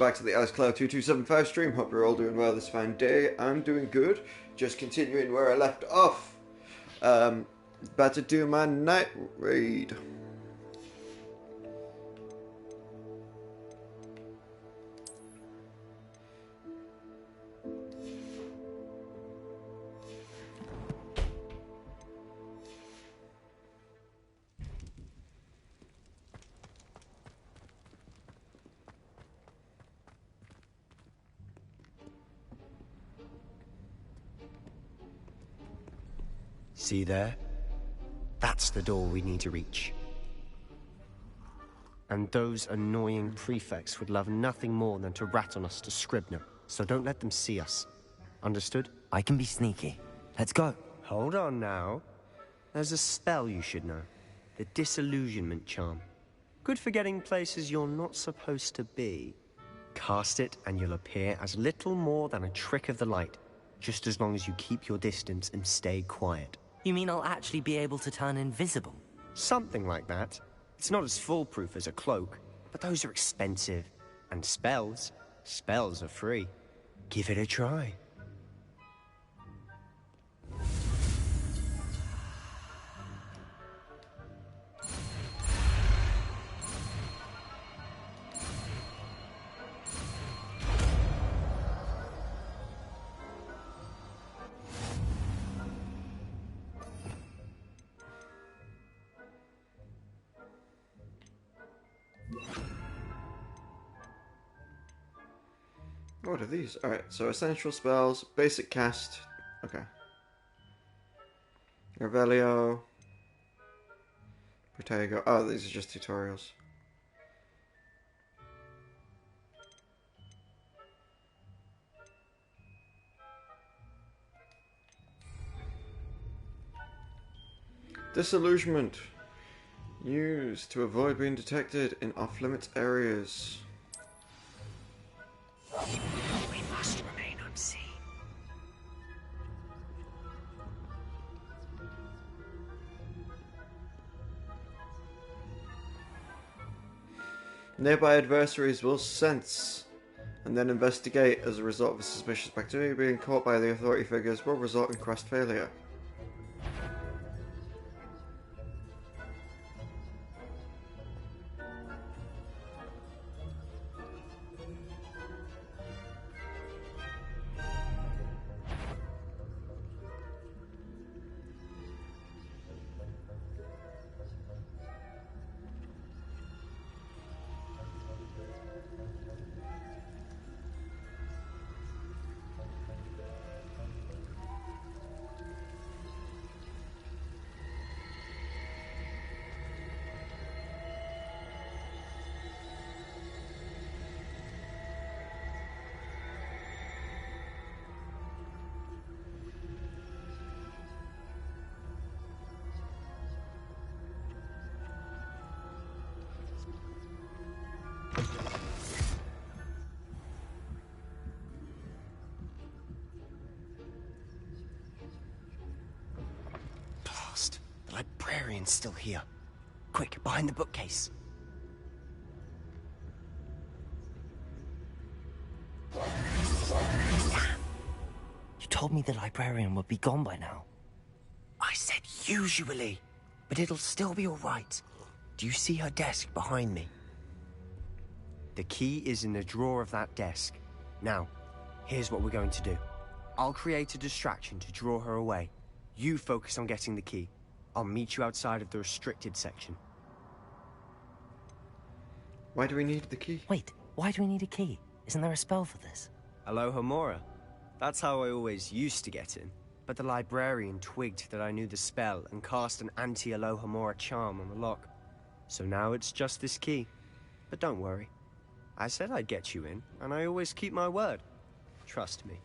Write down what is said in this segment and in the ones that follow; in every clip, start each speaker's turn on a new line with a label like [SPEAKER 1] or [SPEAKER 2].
[SPEAKER 1] Back to the Alex Cloud 2275 stream. Hope you're all doing well this fine day. I'm doing good. Just continuing where I left off. About to do my night raid.
[SPEAKER 2] See there? That's the door we need to reach. And those annoying prefects would love nothing more than to rat on us to Scribner, so don't let them see us. Understood?
[SPEAKER 3] I can be sneaky. Let's go.
[SPEAKER 2] Hold on now. There's a spell you should know. The Disillusionment Charm. Good for getting places you're not supposed to be. Cast it and you'll appear as little more than a trick of the light, just as long as you keep your distance and stay quiet.
[SPEAKER 3] You mean I'll actually be able to turn invisible?
[SPEAKER 2] Something like that. It's not as foolproof as a cloak, but those are expensive. And spells are free. Give it a try.
[SPEAKER 1] What are these? Alright, so essential spells, basic cast. Okay. Revelio. Protego. Oh, these are just tutorials. Disillusionment. Used to avoid being detected in off-limits areas.
[SPEAKER 2] We must remain unseen.
[SPEAKER 1] Nearby adversaries will sense and then investigate. As a result of a suspicious bacteria being caught by the authority figures will result in quest failure.
[SPEAKER 2] The librarian's still here. Quick, behind the bookcase.
[SPEAKER 3] Damn. You told me the librarian would be gone by now.
[SPEAKER 2] I said usually, but it'll still be all right. Do you see her desk behind me? The key is in the drawer of that desk. Now, here's what we're going to do. I'll create a distraction to draw her away. You focus on getting the key. I'll meet you outside of the restricted section.
[SPEAKER 1] Why do we need the key?
[SPEAKER 3] Wait, why do we need a key? Isn't there a spell for this?
[SPEAKER 2] Alohomora. That's how I always used to get in. But the librarian twigged that I knew the spell and cast an anti-Alohomora charm on the lock. So now it's just this key. But don't worry. I said I'd get you in, and I always keep my word. Trust me.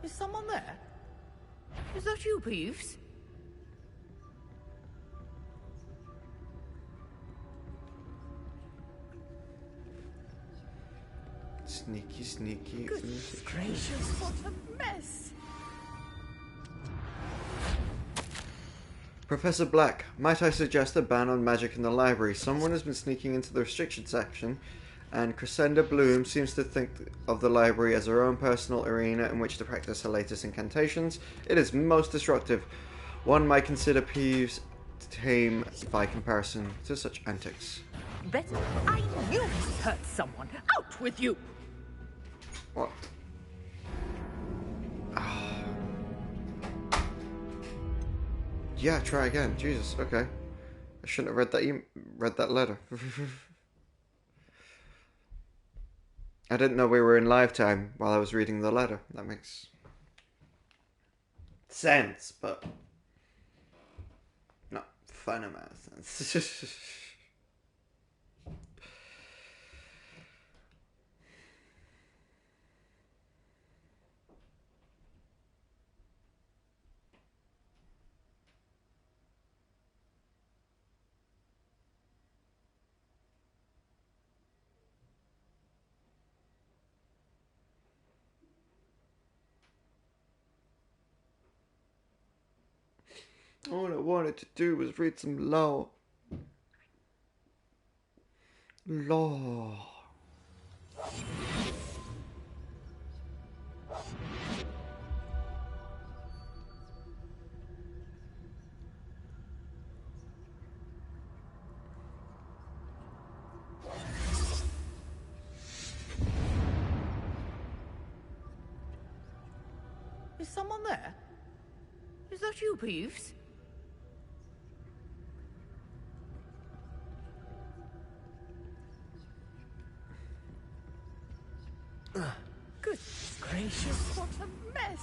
[SPEAKER 4] Is someone there? Is that you, Peeves?
[SPEAKER 1] Sneaky, sneaky.
[SPEAKER 4] Goodness gracious, what a mess!
[SPEAKER 1] Professor Black, might I suggest a ban on magic in the library? Someone has been sneaking into the restricted section, and Crescenda Bloom seems to think of the library as her own personal arena in which to practice her latest incantations. It is most destructive. One might consider Peeves tame by comparison to such antics.
[SPEAKER 4] Better. I knew he hurt someone. Out with you!
[SPEAKER 1] What? Yeah, try again. Jesus, okay. I shouldn't have read that letter. I didn't know we were in live time while I was reading the letter. That makes sense, but not fun amount of sense. All I wanted to do was read some law. Law.
[SPEAKER 4] Is someone there? Is that you, Peeves? Goodness gracious, what a mess!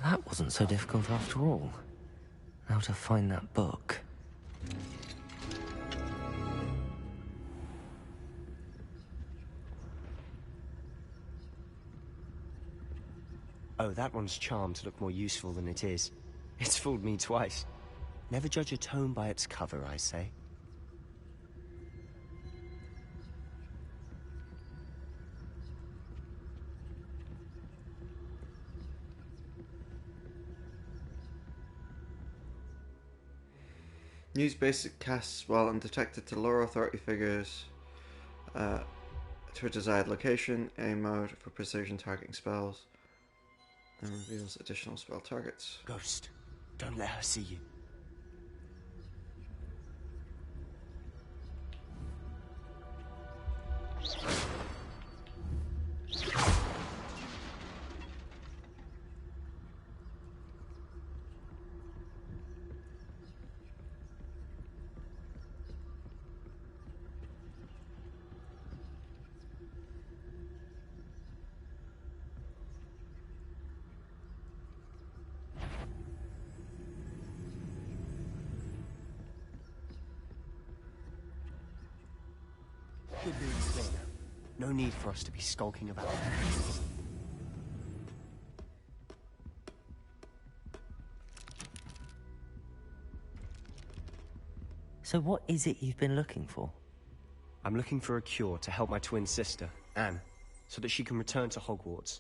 [SPEAKER 3] That wasn't so difficult after all. Now to find that book.
[SPEAKER 2] Oh, that one's charmed to look more useful than it is. It's fooled me twice. Never judge a tome by its cover, I say.
[SPEAKER 1] Use basic casts while undetected to lure authority figures to a desired location. A mode for precision targeting spells. And reveals additional spell targets.
[SPEAKER 2] Ghost, don't let her see you. Good news there. No need for us to be skulking about.
[SPEAKER 3] So what is it you've been looking for?
[SPEAKER 2] I'm looking for a cure to help my twin sister, Anne, so that she can return to Hogwarts.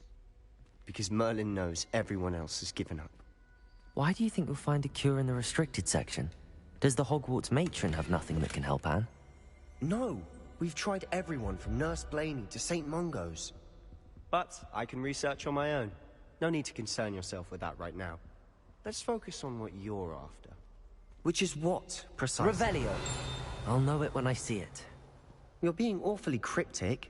[SPEAKER 2] Because Merlin knows everyone else has given up.
[SPEAKER 3] Why do you think you'll find a cure in the restricted section? Does the Hogwarts matron have nothing that can help Anne?
[SPEAKER 2] No! We've tried everyone from Nurse Blaney to St. Mungo's. But I can research on my own. No need to concern yourself with that right now. Let's focus on what you're after. Which is what, precisely?
[SPEAKER 3] Revelio! I'll know it when I see it.
[SPEAKER 2] You're being awfully cryptic.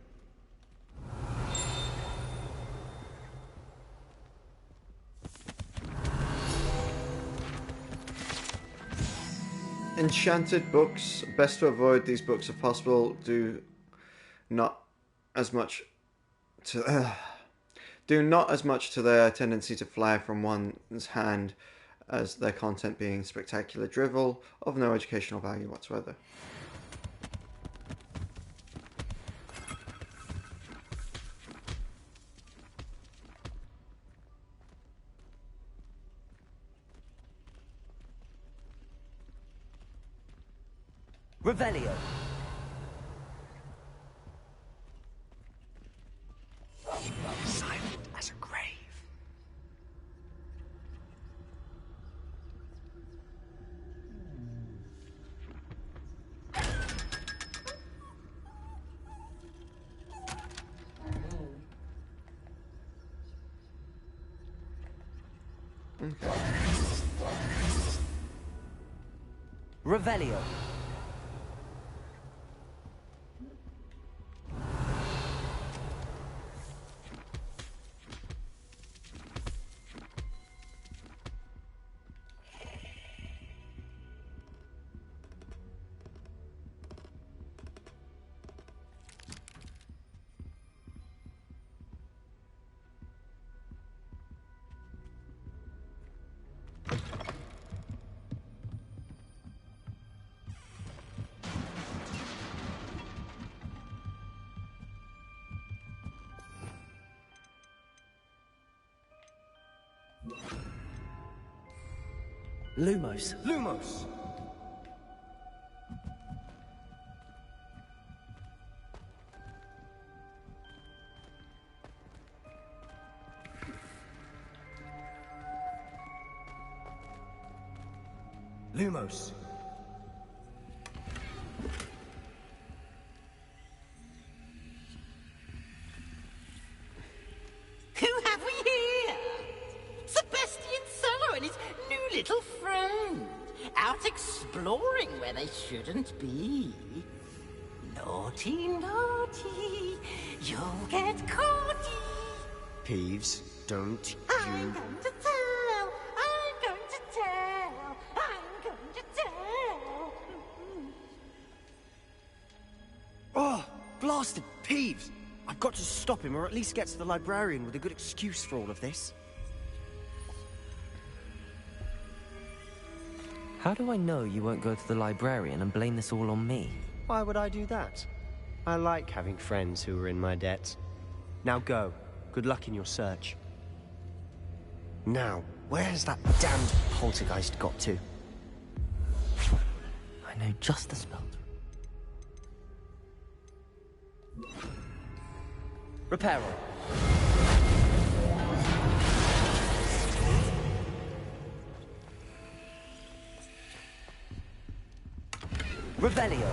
[SPEAKER 1] Enchanted books. Best to avoid these books if possible. Do not as much to due not as much to their tendency to fly from one's hand as their content being spectacular drivel of no educational value whatsoever.
[SPEAKER 2] Revelio. Silent as a grave.
[SPEAKER 1] Okay.
[SPEAKER 2] Revelio.
[SPEAKER 3] Lumos.
[SPEAKER 2] Lumos. Lumos.
[SPEAKER 5] Who have we here? Sebastian Cello and his new little friend. Out exploring where they shouldn't be. Naughty, naughty. You'll get caughty.
[SPEAKER 2] Peeves, don't
[SPEAKER 5] I'm
[SPEAKER 2] you...
[SPEAKER 5] going to tell. I'm going to tell. I'm going to tell.
[SPEAKER 2] Oh, blasted Peeves! I've got to stop him, or at least get to the librarian with a good excuse for all of this.
[SPEAKER 3] How do I know you won't go to the librarian and blame this all on me?
[SPEAKER 2] Why would I do that? I like having friends who are in my debt. Now go. Good luck in your search. Now, where has that damned poltergeist got to?
[SPEAKER 3] I know just the spell.
[SPEAKER 2] Reparo. Revelio.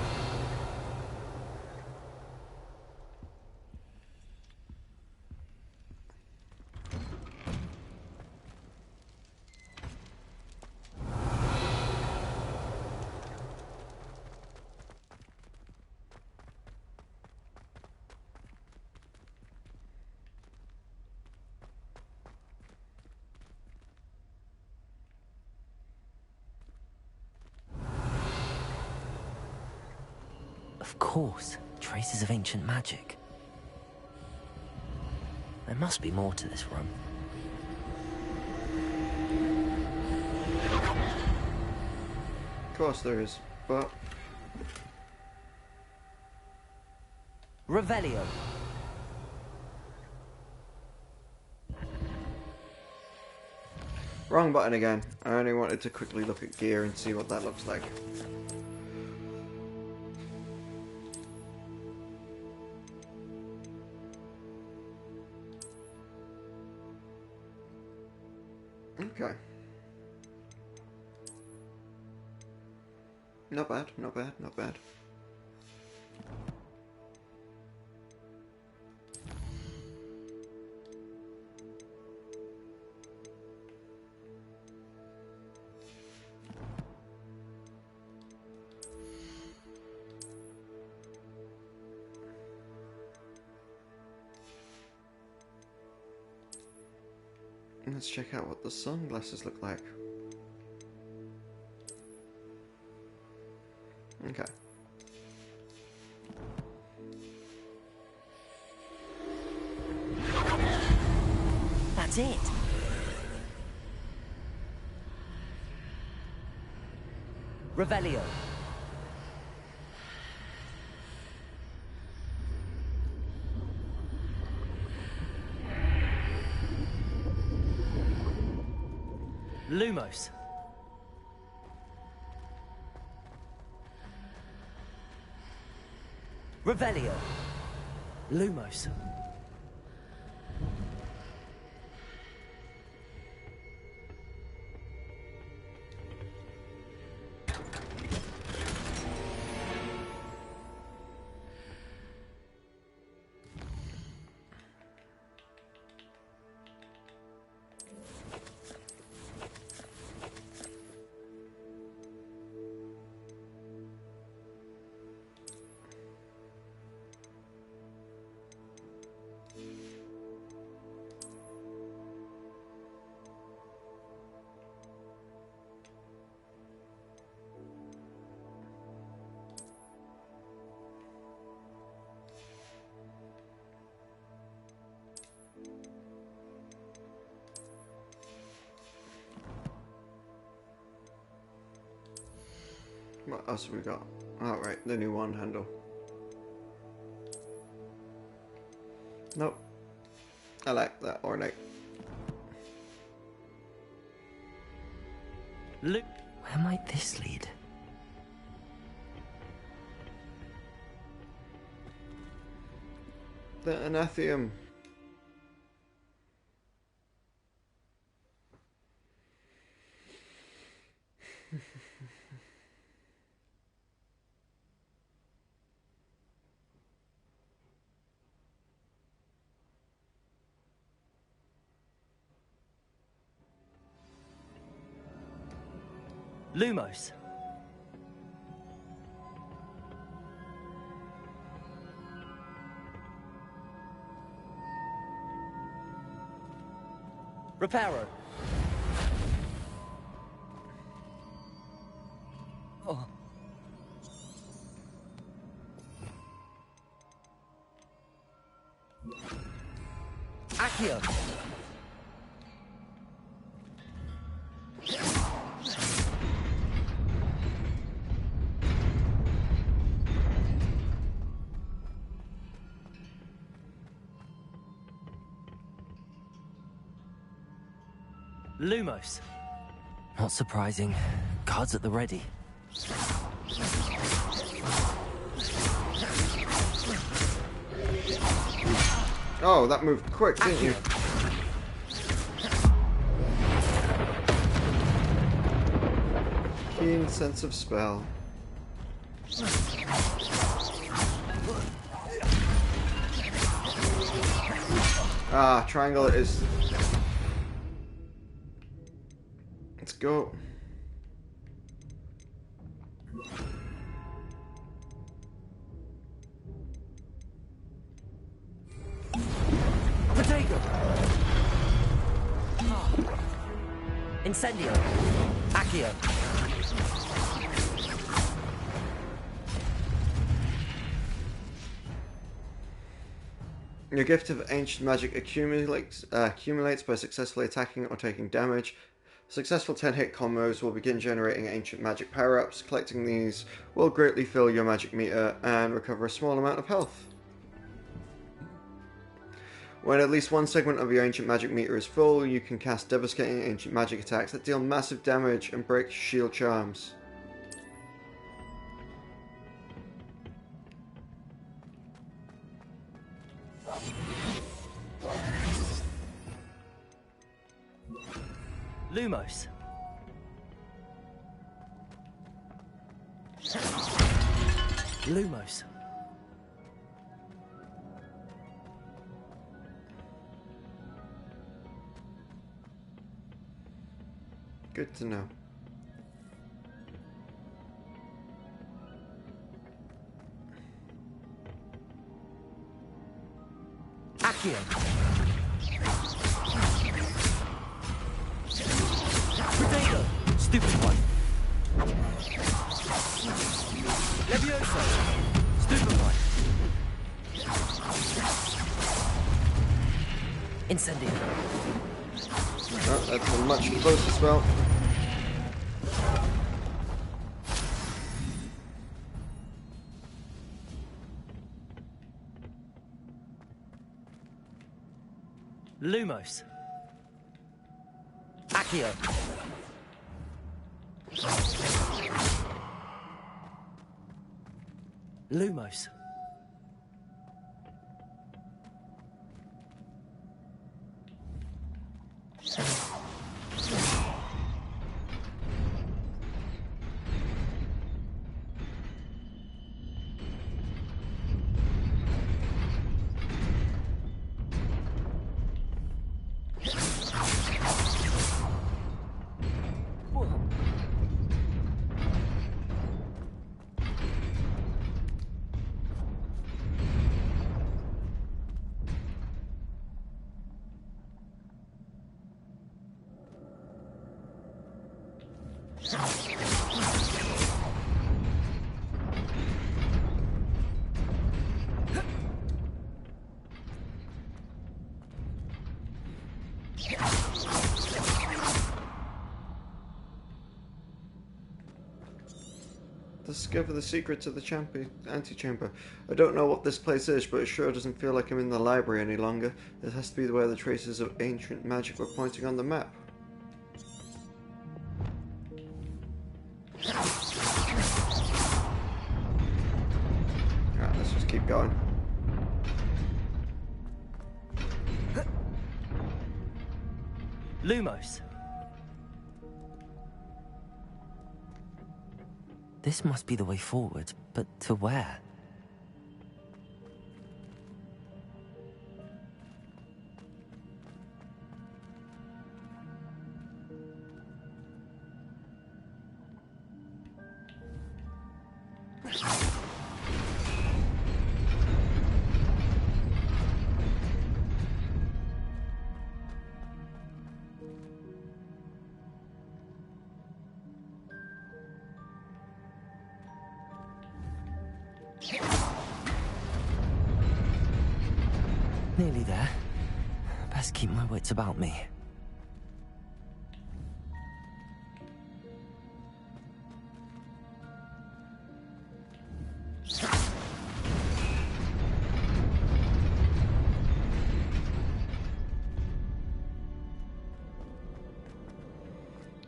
[SPEAKER 3] Of course, traces of ancient magic. There must be more to this room.
[SPEAKER 1] Of course there is, but...
[SPEAKER 2] Revelio.
[SPEAKER 1] Wrong button again. I only wanted to quickly look at gear and see what that looks like. Okay. Not bad, not bad, not bad. Let's check out what the sunglasses look like. Okay.
[SPEAKER 3] That's it. Revelio. Lumos. Revelio. Lumos.
[SPEAKER 1] What else have we got? Oh, right, the new wand handle. Nope. I like that ornate.
[SPEAKER 3] Look. Where might this lead?
[SPEAKER 1] The Anatheum.
[SPEAKER 3] Lumos. Reparo. Oh. Accio. Lumos. Not surprising. Cards at the ready.
[SPEAKER 1] Oh, that moved quick, didn't you? Keen sense of spell. Ah, triangle it is. Let's go.
[SPEAKER 3] Potato. Incendio. Accio.
[SPEAKER 1] Your gift of ancient magic accumulates by successfully attacking or taking damage. Successful 10-hit combos will begin generating ancient magic power-ups. Collecting these will greatly fill your magic meter and recover a small amount of health. When at least one segment of your ancient magic meter is full, you can cast devastating ancient magic attacks that deal massive damage and break shield charms.
[SPEAKER 3] Lumos. Lumos.
[SPEAKER 1] Good to know.
[SPEAKER 3] Accio. Potato. Stupid one. Levioso. Stupid one. Incendio.
[SPEAKER 1] Oh, that's a much closer spell.
[SPEAKER 3] Lumos. Accio. Lumos.
[SPEAKER 1] Discover the secret to the antechamber. I don't know what this place is, but it sure doesn't feel like I'm in the library any longer. This has to be where the traces of ancient magic were pointing on the map. Alright, let's just keep going.
[SPEAKER 3] Lumos. This must be the way forward, but to where? Nearly there. Best keep my wits about me.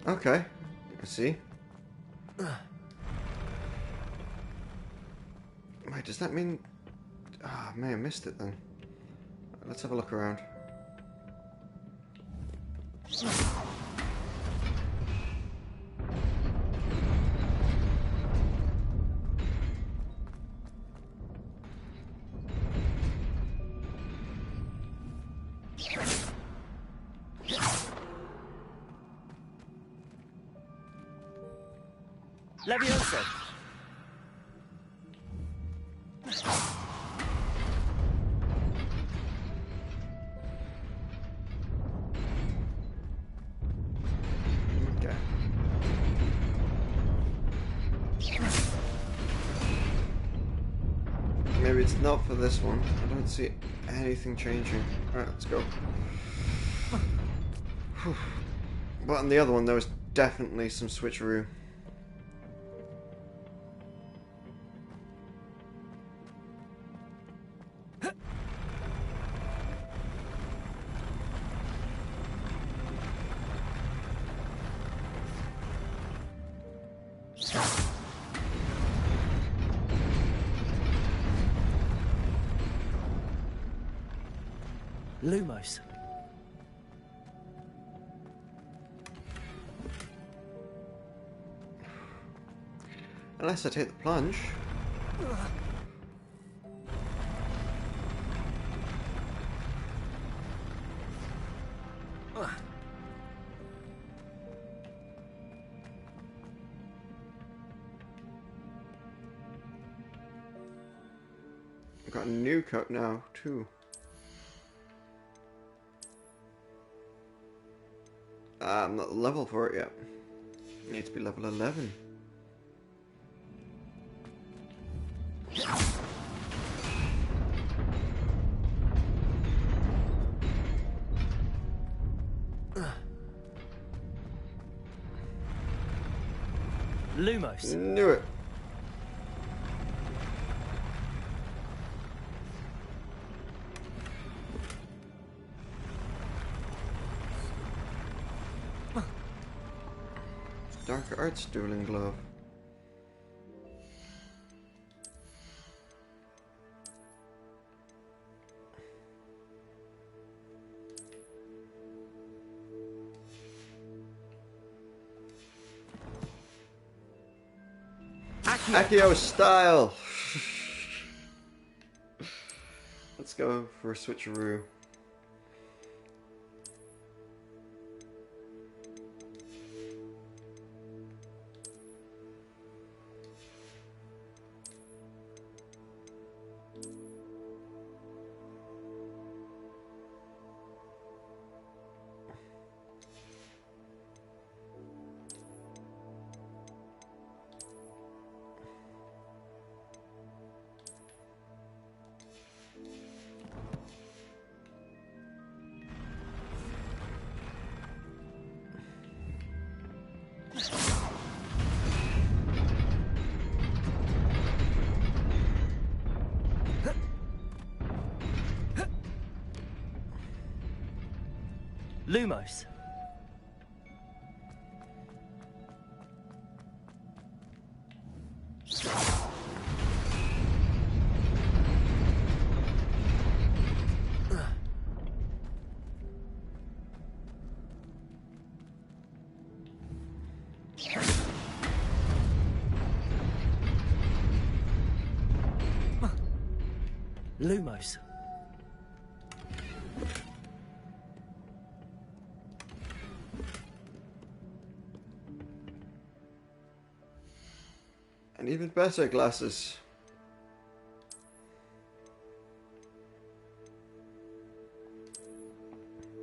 [SPEAKER 1] Okay, I see. Wait, does that mean... Ah, I may have missed it then. Let's have a look around.
[SPEAKER 3] Leviosa.
[SPEAKER 1] Okay. Maybe it's not for this one. I don't see anything changing. Alright, let's go. But on the other one, there was definitely some switcheroo.
[SPEAKER 3] Lumos.
[SPEAKER 1] Unless I take the plunge. I've got a new coat now, too. I'm not level for it yet. I need to be level 11.
[SPEAKER 3] Lumos.
[SPEAKER 1] Knew it. Dark Arts Dueling Glove. Accio style! Let's go for a switcheroo.
[SPEAKER 3] Lumos. Lumos.
[SPEAKER 1] And even better glasses.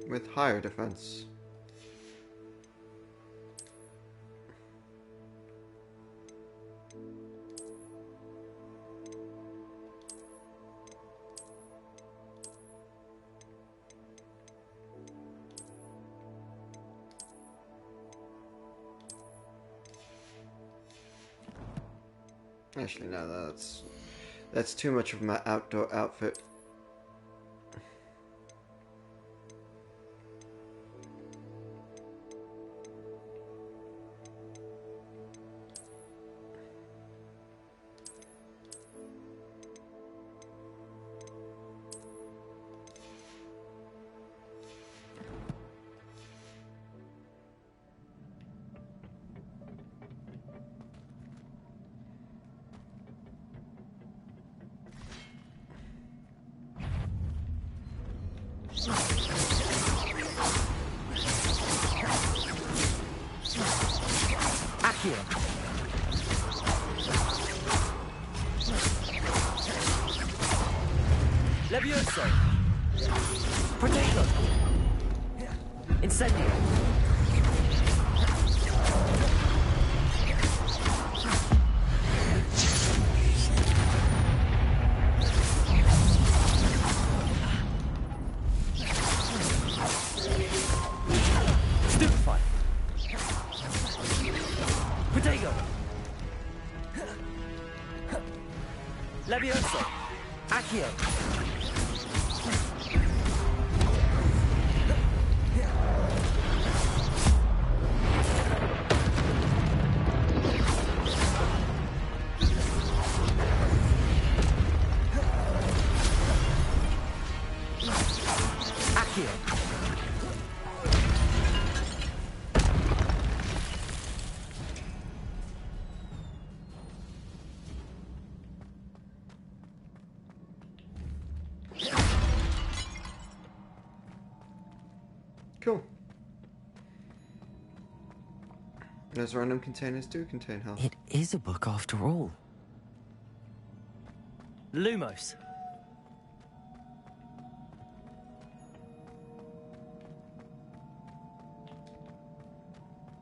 [SPEAKER 1] With higher defense. Actually, no, that's too much of my outdoor outfit.
[SPEAKER 3] Levioso. Potato. Incendio. Stupefy. Potato. Levioso. Accio.
[SPEAKER 1] Cool. Those random containers do contain health.
[SPEAKER 3] It is a book after all. Lumos.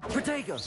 [SPEAKER 3] Protego.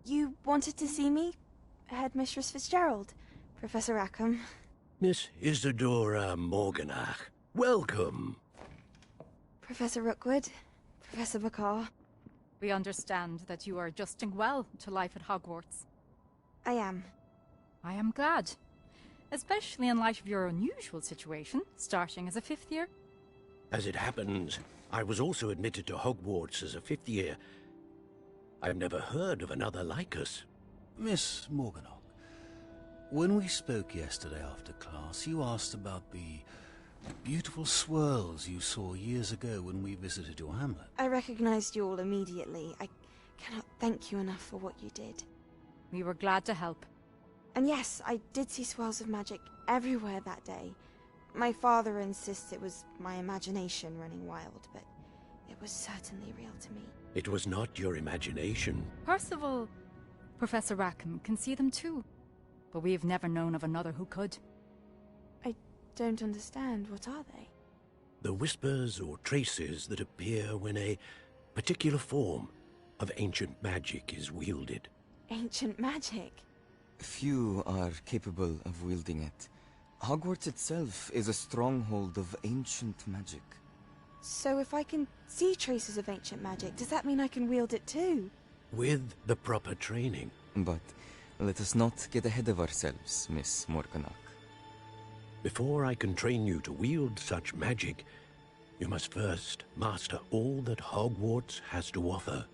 [SPEAKER 6] You wanted to see me? Headmistress Fitzgerald, Professor Rackham.
[SPEAKER 7] Miss Isadora Morganach, welcome.
[SPEAKER 6] Professor Rookwood, Professor Bakar.
[SPEAKER 4] We understand that you are adjusting well to life at Hogwarts.
[SPEAKER 6] I am.
[SPEAKER 4] I am glad. Especially in light of your unusual situation, starting as a 5th year.
[SPEAKER 7] As it happens, I was also admitted to Hogwarts as a 5th year. I've never heard of another like us.
[SPEAKER 8] Miss Morganach, when we spoke yesterday after class, you asked about the beautiful swirls you saw years ago when we visited your hamlet.
[SPEAKER 6] I recognized you all immediately. I cannot thank you enough for what you did.
[SPEAKER 4] We were glad to help.
[SPEAKER 6] And yes, I did see swirls of magic everywhere that day. My father insists it was my imagination running wild, but it was certainly real to me.
[SPEAKER 7] It was not your imagination.
[SPEAKER 4] Percival, Professor Rackham can see them too. But we have never known of another who could.
[SPEAKER 6] I don't understand. What are they?
[SPEAKER 7] The whispers or traces that appear when a particular form of ancient magic is wielded.
[SPEAKER 6] Ancient magic?
[SPEAKER 9] Few are capable of wielding it. Hogwarts itself is a stronghold of ancient magic.
[SPEAKER 6] So if I can see traces of ancient magic, does that mean I can wield it too?
[SPEAKER 7] With the proper training.
[SPEAKER 9] But let us not get ahead of ourselves, Miss Morganach.
[SPEAKER 7] Before I can train you to wield such magic, you must first master all that Hogwarts has to offer.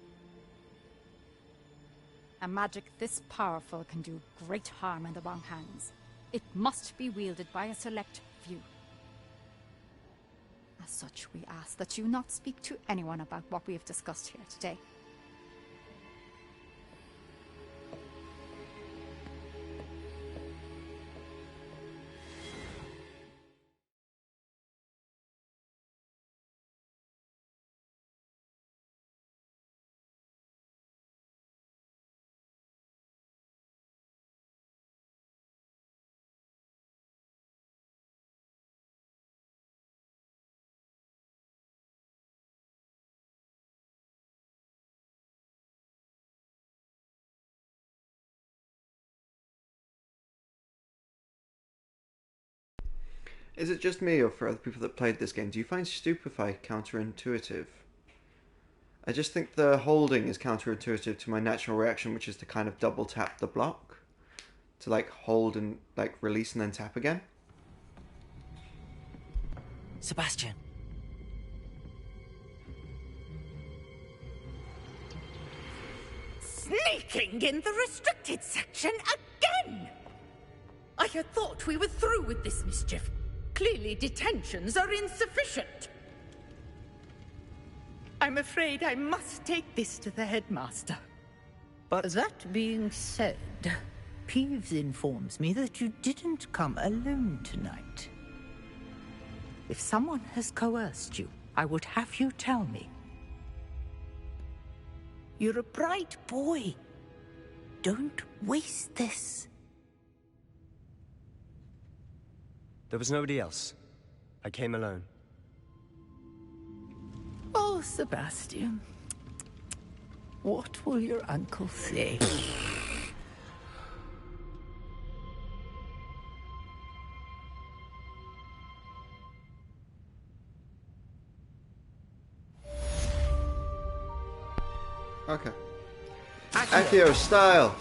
[SPEAKER 4] A magic this powerful can do great harm in the wrong hands. It must be wielded by a select few. As such, we ask that you not speak to anyone about what we have discussed here today.
[SPEAKER 1] Is it just me, or for other people that played this game, do you find Stupefy counterintuitive? I just think the holding is counterintuitive to my natural reaction, which is to kind of double tap the block. To like hold and like release and then tap again.
[SPEAKER 3] Sebastian.
[SPEAKER 5] Sneaking in the restricted section again! I had thought we were through with this mischief. Clearly detentions are insufficient. I'm afraid I must take this to the headmaster.
[SPEAKER 10] But that being said, Peeves informs me that you didn't come alone tonight. If someone has coerced you, I would have you tell me. You're a bright boy. Don't waste this.
[SPEAKER 2] There was nobody else. I came alone.
[SPEAKER 10] Oh, Sebastian. What will your uncle say?
[SPEAKER 1] Okay. Accio style.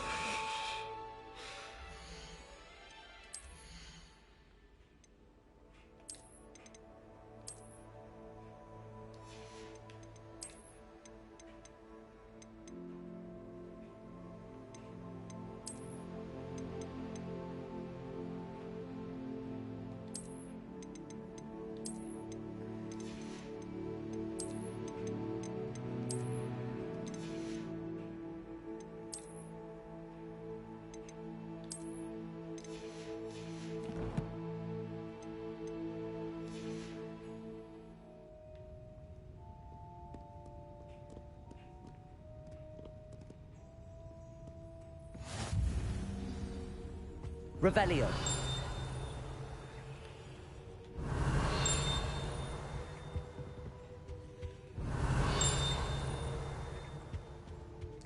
[SPEAKER 3] Revelio.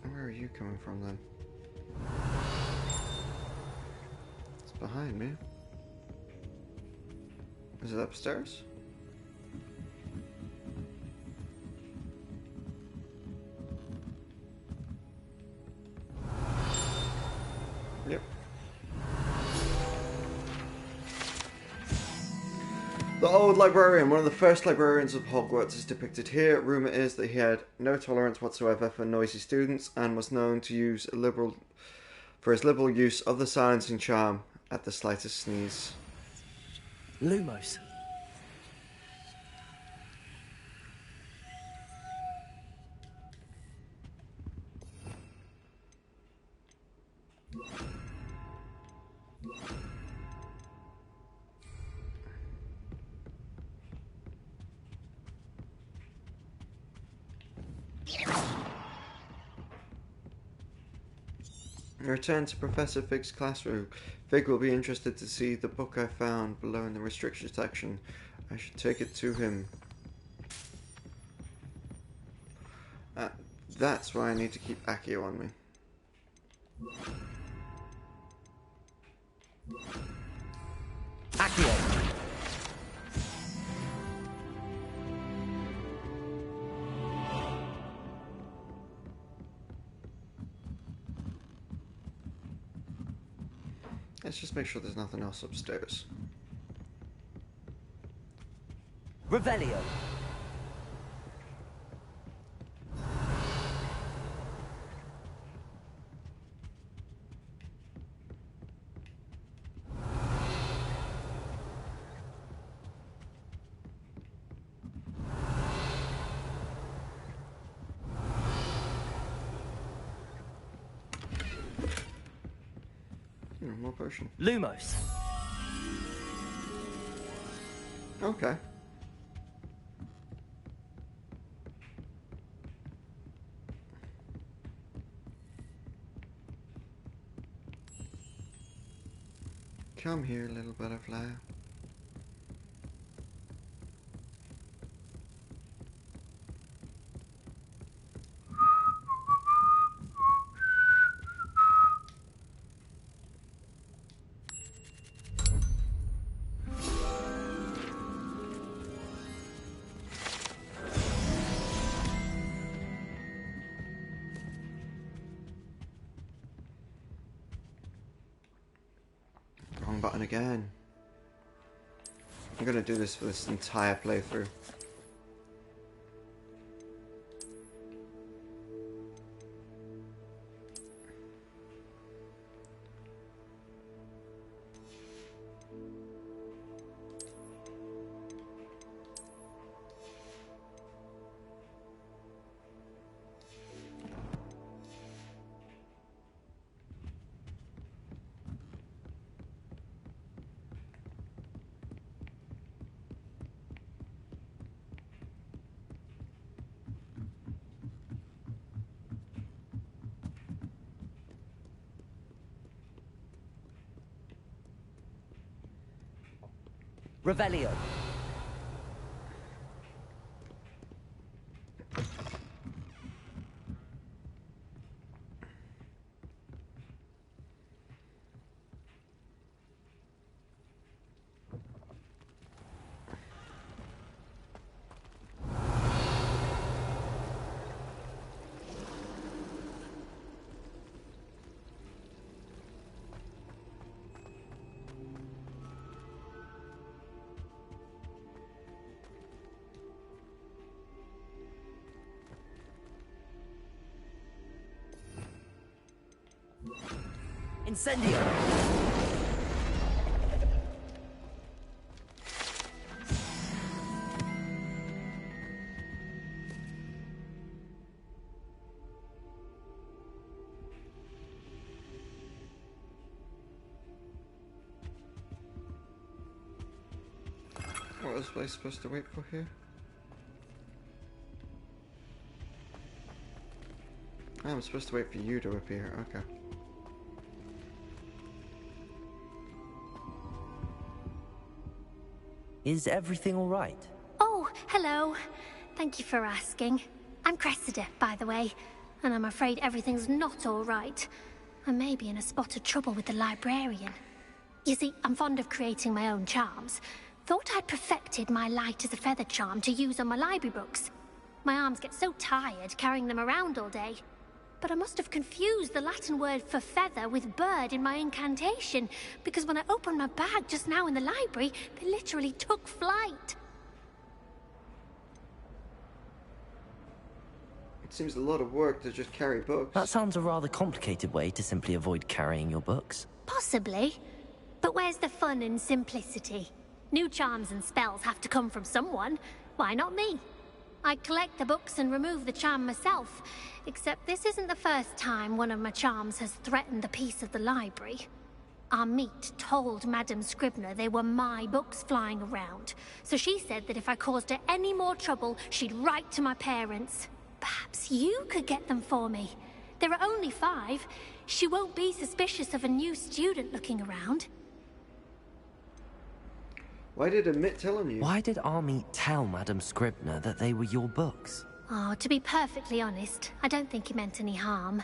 [SPEAKER 1] Where are you coming from then? behind me. Is it upstairs? Yep. The old librarian, one of the first librarians of Hogwarts, is depicted here. Rumour is that he had no tolerance whatsoever for noisy students and was known to use for his liberal use of the silencing charm at the slightest sneeze.
[SPEAKER 3] Lumos.
[SPEAKER 1] Return to Professor Fig's classroom. Fig will be interested to see the book I found below in the restricted section. I should take it to him. That's why I need to keep Accio on me.
[SPEAKER 3] Accio!
[SPEAKER 1] Let's just make sure there's nothing else upstairs.
[SPEAKER 3] Revelio.
[SPEAKER 1] More potion.
[SPEAKER 3] Lumos.
[SPEAKER 1] Okay. Come here, little butterfly. Wrong button again. I'm gonna do this for this entire playthrough.
[SPEAKER 3] Revelio. Incendio.
[SPEAKER 1] What was I supposed to wait for here? I'm supposed to wait for you to appear, okay.
[SPEAKER 3] Is everything all right?
[SPEAKER 11] Oh, hello. Thank you for asking. I'm Cressida, by the way, and I'm afraid everything's not all right. I may be in a spot of trouble with the librarian. You see, I'm fond of creating my own charms. Thought I'd perfected my light as a feather charm to use on my library books. My arms get so tired carrying them around all day. But I must have confused the Latin word for feather with bird in my incantation, because when I opened my bag just now in the library, they literally took flight.
[SPEAKER 1] It seems a lot of work to just carry books.
[SPEAKER 3] That sounds a rather complicated way to simply avoid carrying your books.
[SPEAKER 11] Possibly. But where's the fun in simplicity? New charms and spells have to come from someone. Why not me? I collect the books and remove the charm myself. Except this isn't the first time one of my charms has threatened the peace of the library. Our meet told Madame Scribner they were my books flying around. So she said that if I caused her any more trouble, she'd write to my parents. Perhaps you could get them for me. There are only 5. She won't be suspicious of a new student looking around.
[SPEAKER 1] Why did Amit tell him you?
[SPEAKER 3] Why did Army tell Madame Scribner that they were your books?
[SPEAKER 11] Oh, to be perfectly honest, I don't think he meant any harm.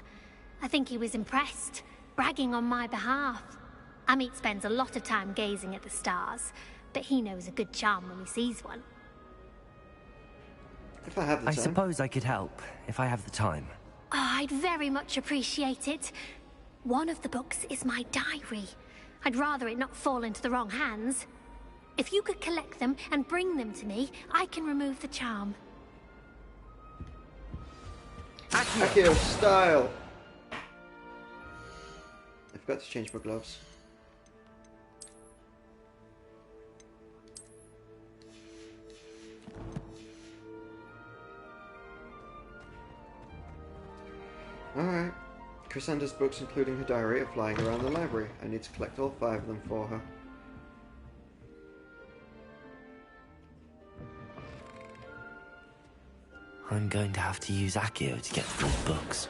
[SPEAKER 11] I think he was impressed, bragging on my behalf. Amit spends a lot of time gazing at the stars, but he knows a good charm when he sees one.
[SPEAKER 1] If I have the time.
[SPEAKER 3] I suppose I could help, if I have the time.
[SPEAKER 11] Oh, I'd very much appreciate it. One of the books is my diary. I'd rather it not fall into the wrong hands. If you could collect them and bring them to me, I can remove the charm.
[SPEAKER 1] Accio style! I forgot to change my gloves. Alright. Crescenda's books, including her diary, are flying around the library. I need to collect all 5 of them for her.
[SPEAKER 3] I'm going to have to use Accio to get to those books.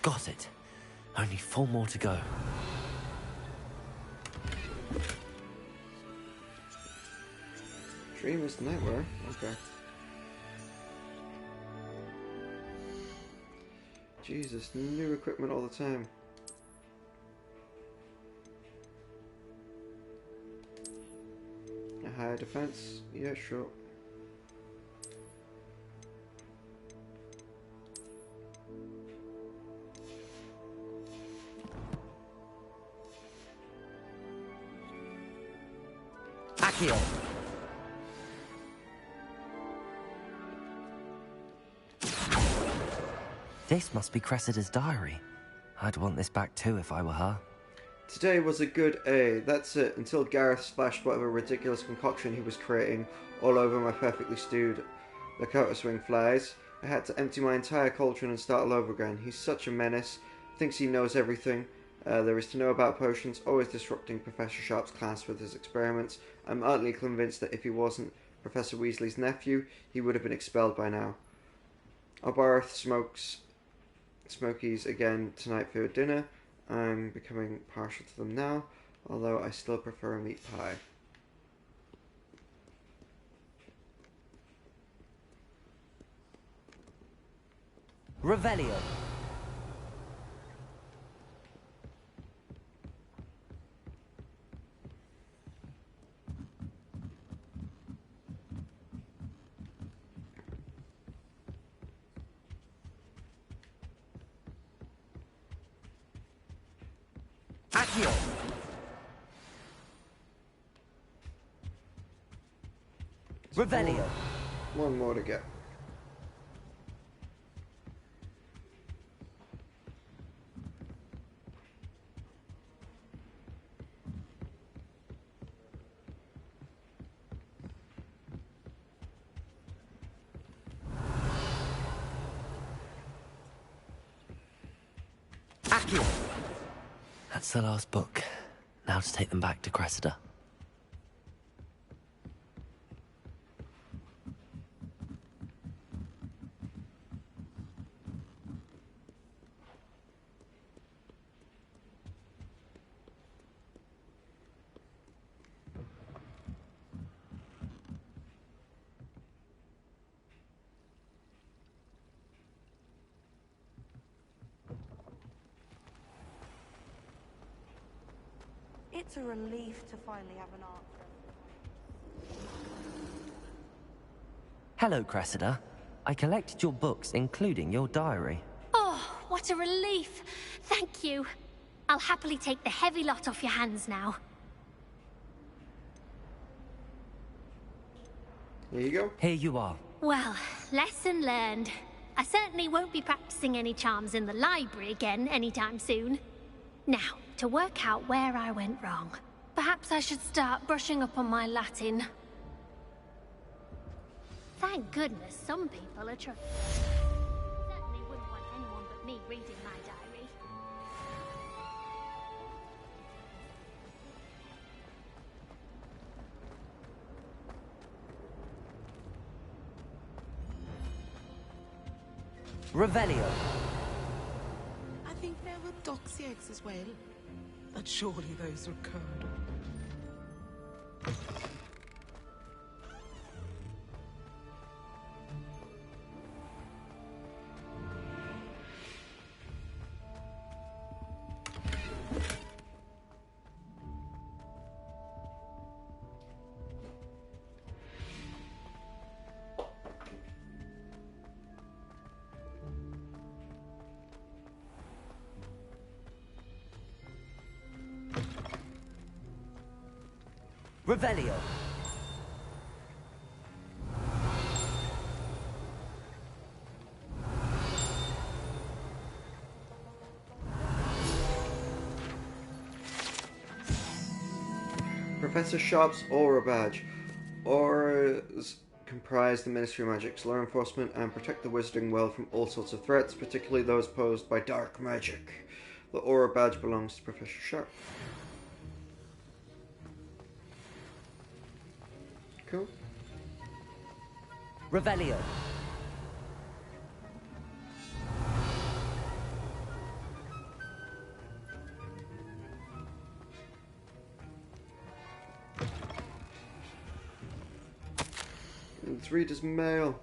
[SPEAKER 3] Got it. Only 4 more to go.
[SPEAKER 1] Dreamer's Nightwear? Okay. Jesus, new equipment all the time. A higher defense? Yeah, sure.
[SPEAKER 3] Accio! This must be Cressida's diary. I'd want this back too if I were her.
[SPEAKER 1] Today was a good A, that's it, until Gareth splashed whatever ridiculous concoction he was creating all over my perfectly stewed Lakota swing flies. I had to empty my entire cauldron and start all over again. He's such a menace, thinks he knows everything there is to know about potions, always disrupting Professor Sharp's class with his experiments. I'm utterly convinced that if he wasn't Professor Weasley's nephew, he would have been expelled by now. Albarth smokes Smokies again tonight for dinner. I'm becoming partial to them now, although I still prefer a meat pie.
[SPEAKER 3] Revelio. Accio. Revelio.
[SPEAKER 1] One more to get.
[SPEAKER 3] Accio. That's the last book. Now to take them back to Cressida.
[SPEAKER 6] It's a relief to finally have an answer.
[SPEAKER 3] Hello, Cressida. I collected your books, including your diary.
[SPEAKER 11] Oh, what a relief. Thank you. I'll happily take the heavy lot off your hands now.
[SPEAKER 1] Here you go.
[SPEAKER 3] Here you are.
[SPEAKER 11] Well, lesson learned. I certainly won't be practicing any charms in the library again anytime soon. Now, to work out where I went wrong. Perhaps I should start brushing up on my Latin. Thank goodness some people are trying. Certainly wouldn't want anyone but me reading my diary.
[SPEAKER 3] Revelio.
[SPEAKER 12] I think there were doxy eggs as well. But surely those were curd.
[SPEAKER 3] Revelio.
[SPEAKER 1] Professor Sharp's Aura Badge. Auras comprise the Ministry of Magic's law enforcement and protect the wizarding world from all sorts of threats, particularly those posed by dark magic. The Aura Badge belongs to Professor Sharp. Cool.
[SPEAKER 3] Revelio.
[SPEAKER 1] Let's read his mail.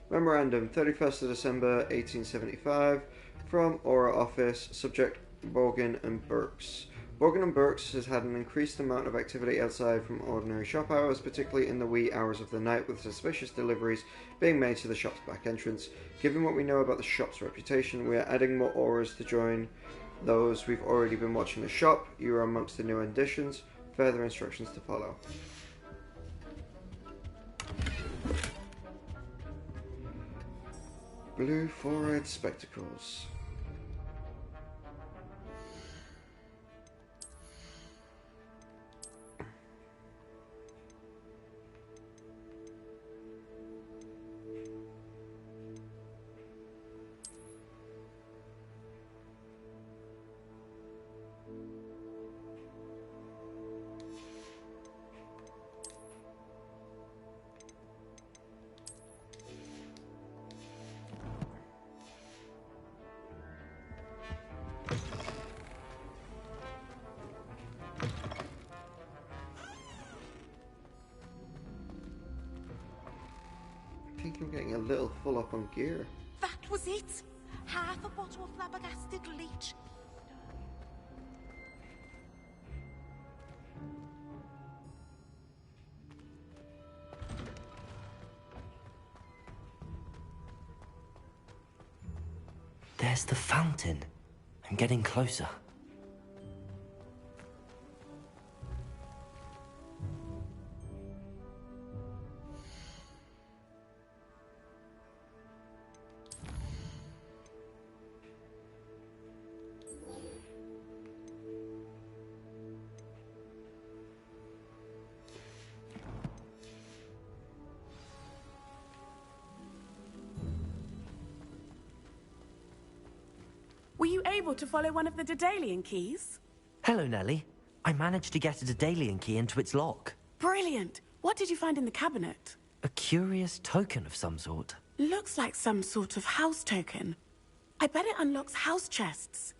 [SPEAKER 1] Memorandum, 31st of December 1875, from Aura Office, subject Borgin and Burks. Borgin and Burks has had an increased amount of activity outside from ordinary shop hours, particularly in the wee hours of the night, with suspicious deliveries being made to the shop's back entrance. Given what we know about the shop's reputation, we are adding more auras to join those we've already been watching the shop. You are amongst the new additions. Further instructions to follow. Blue forehead spectacles. I think I'm getting a little full up on gear.
[SPEAKER 12] That was it! Half a bottle of flabbergasted leech.
[SPEAKER 3] There's the fountain. I'm getting closer.
[SPEAKER 13] Were you able to follow one of the Daedalian keys?
[SPEAKER 3] Hello, Nellie. I managed to get a Daedalian key into its lock.
[SPEAKER 13] Brilliant! What did you find in the cabinet?
[SPEAKER 3] A curious token of some sort.
[SPEAKER 13] Looks like some sort of house token. I bet it unlocks house chests.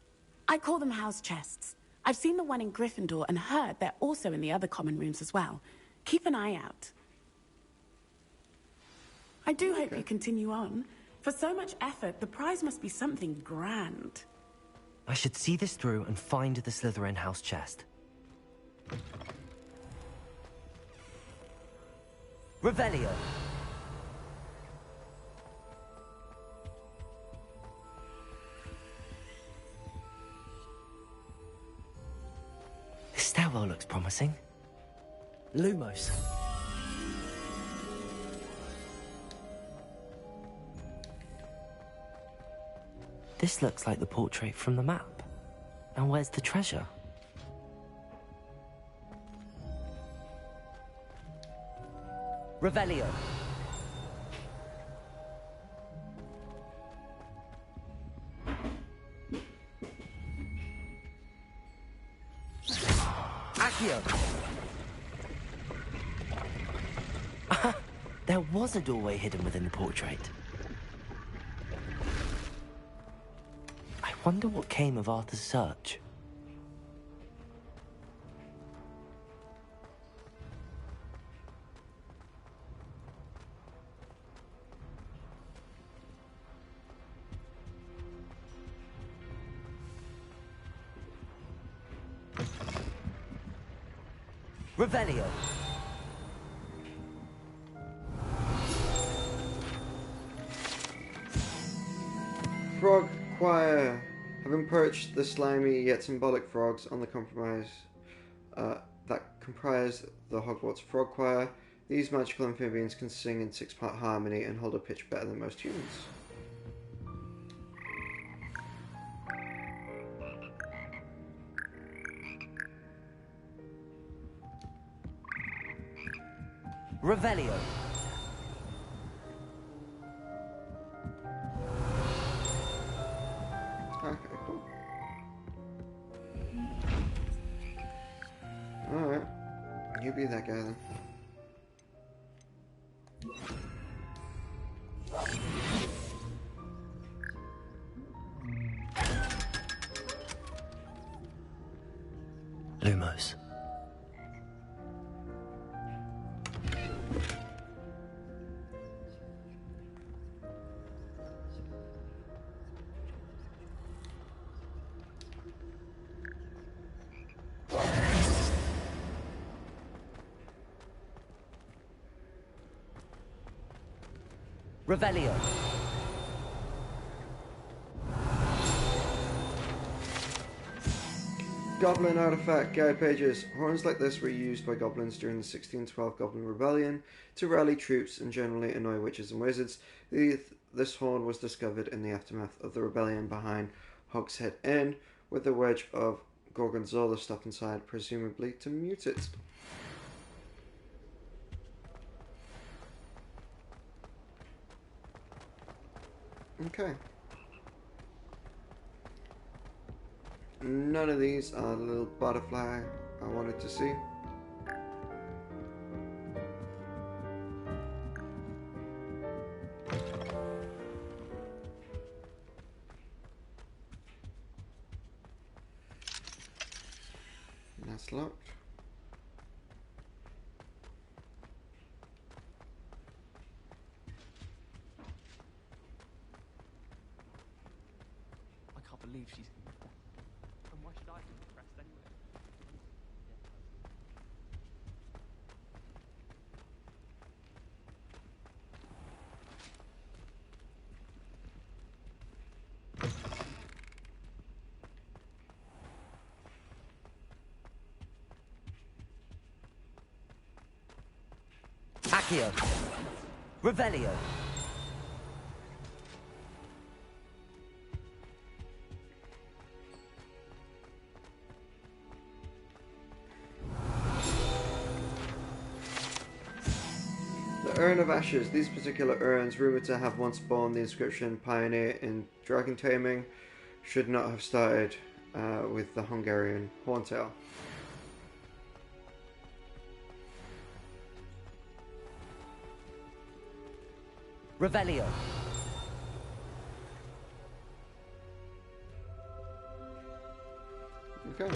[SPEAKER 13] I call them house chests. I've seen the one in Gryffindor and heard they're also in the other common rooms as well. Keep an eye out. I do hope you continue on. For so much effort, the prize must be something grand.
[SPEAKER 3] I should see this through and find the Slytherin house chest. Revelio. This stairwell looks promising. Lumos. This looks like the portrait from the map. Now where's the treasure? Revelio. Accio. There was a doorway hidden within the portrait. I wonder what came of Arthur's search. Revelio.
[SPEAKER 1] Frog Choir. Having perched the slimy yet symbolic frogs on the compromise that comprise the Hogwarts Frog Choir, these magical amphibians can sing in six-part harmony and hold a pitch better than most humans.
[SPEAKER 3] Revelio.
[SPEAKER 1] Okay, cool. Alright. You be that guy then.
[SPEAKER 3] Lumos. Revelio.
[SPEAKER 1] Goblin artifact guide pages. Horns like this were used by goblins during the 1612 Goblin Rebellion to rally troops and generally annoy witches and wizards. This horn was discovered in the aftermath of the rebellion behind Hogshead Inn, with a wedge of Gorgonzola stuffed inside, presumably to mute it. Okay. None of these are the little butterfly I wanted to see. That's locked.
[SPEAKER 14] I can't believe she's... And why should I be depressed anyway?
[SPEAKER 3] Accio. Revelio.
[SPEAKER 1] The Urn of Ashes. These particular urns, rumoured to have once borne the inscription Pioneer in Dragon Taming, should not have started with the Hungarian Horntail.
[SPEAKER 3] Revelio.
[SPEAKER 1] Okay.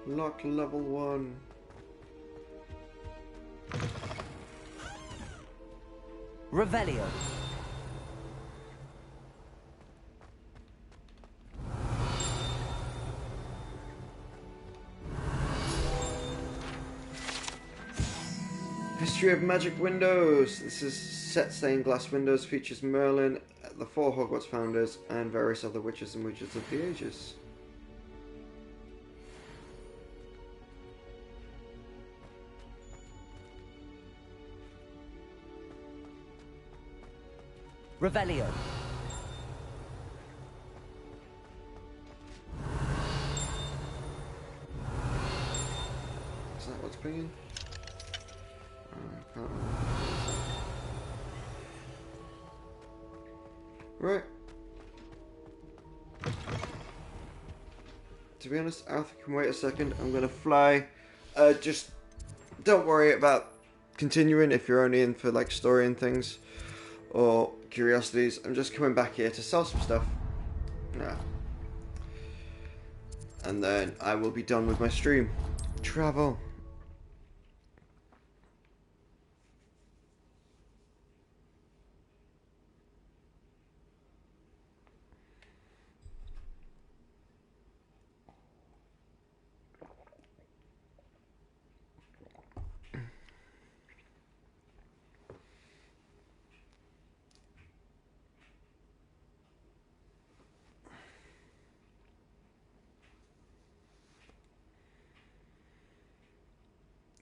[SPEAKER 1] Lock level 1.
[SPEAKER 3] Revelio.
[SPEAKER 1] History of Magic Windows. This is set stained glass windows, features Merlin, the 4 Hogwarts founders, and various other witches and wizards of the ages.
[SPEAKER 3] Revelio.
[SPEAKER 1] Is that what's pinging? Right. To be honest, Arthur can wait a second. I'm gonna fly. Just don't worry about continuing if you're only in for like story and things or curiosities. I'm just coming back here to sell some stuff. Yeah. And then I will be done with my stream. Travel.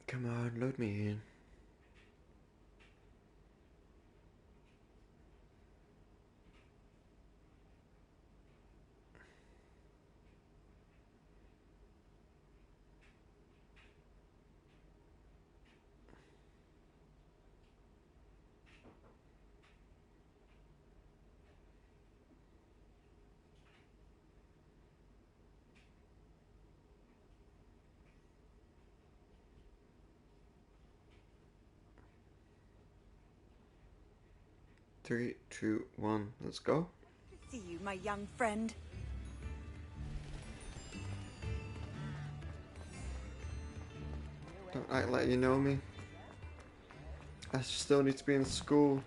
[SPEAKER 1] Come on, load me in. Three, two, one, let's go.
[SPEAKER 15] See you, my young friend.
[SPEAKER 1] Don't act like you know me. I still need to be in school.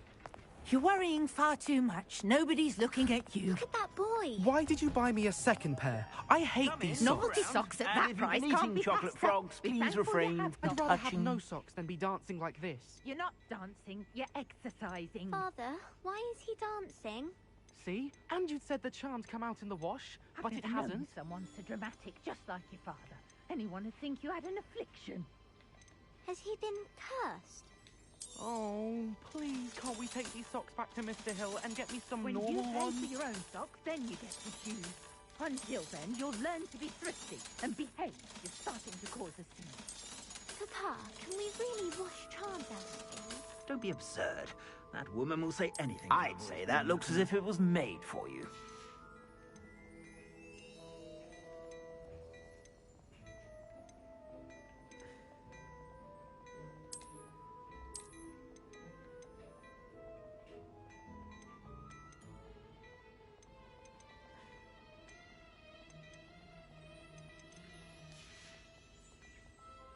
[SPEAKER 10] You're worrying far too much. Nobody's looking at you.
[SPEAKER 11] Look at that boy.
[SPEAKER 14] Why did you buy me a second pair? I hate these socks.
[SPEAKER 5] Novelty socks at that price can't be
[SPEAKER 14] chocolate
[SPEAKER 5] passed up.
[SPEAKER 14] frogs,
[SPEAKER 5] Be
[SPEAKER 14] please
[SPEAKER 5] thankful you
[SPEAKER 14] refrain
[SPEAKER 5] have
[SPEAKER 14] from
[SPEAKER 5] them.
[SPEAKER 14] touching.
[SPEAKER 5] I'd rather
[SPEAKER 14] have no socks than be dancing like this.
[SPEAKER 4] You're not dancing, you're exercising.
[SPEAKER 11] Father, why is he dancing?
[SPEAKER 14] See? And you'd said the charms come out in the wash, but it
[SPEAKER 4] I've known
[SPEAKER 14] hasn't.
[SPEAKER 4] Someone so dramatic, just like your father. Anyone would think you had an affliction.
[SPEAKER 11] Has he been cursed?
[SPEAKER 14] Oh, please, can't we take these socks back to Mr. Hill and get me some
[SPEAKER 4] When
[SPEAKER 14] normal
[SPEAKER 4] you pay
[SPEAKER 14] ones?
[SPEAKER 4] for your own socks, then you get to choose. Until then, you'll learn to be thrifty and behave. You're starting to cause a scene.
[SPEAKER 11] Papa, can we really wash charms out of things?
[SPEAKER 16] Don't be absurd. That woman will say anything. I'd say that looks as if it was made for you.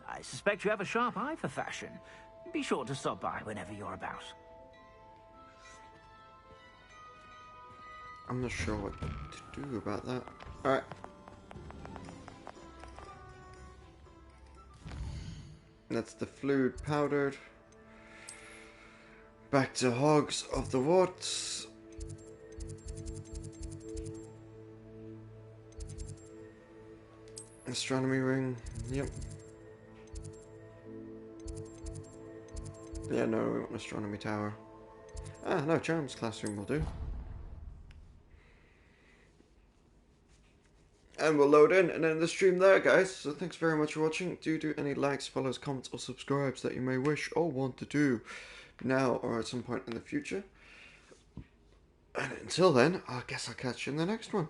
[SPEAKER 16] I suspect you have a sharp eye for fashion. Be sure to stop by whenever you're about.
[SPEAKER 1] I'm not sure what to do about that. Alright. That's the fluid powdered. Back to Hogs of the Woods. Astronomy ring. Yep. Yeah, no, we want an astronomy tower. Ah, no, charms classroom will do. And we'll load in and end the stream there, guys. So thanks very much for watching. Do any likes, follows, comments, or subscribes that you may wish or want to do now or at some point in the future. And until then, I guess I'll catch you in the next one.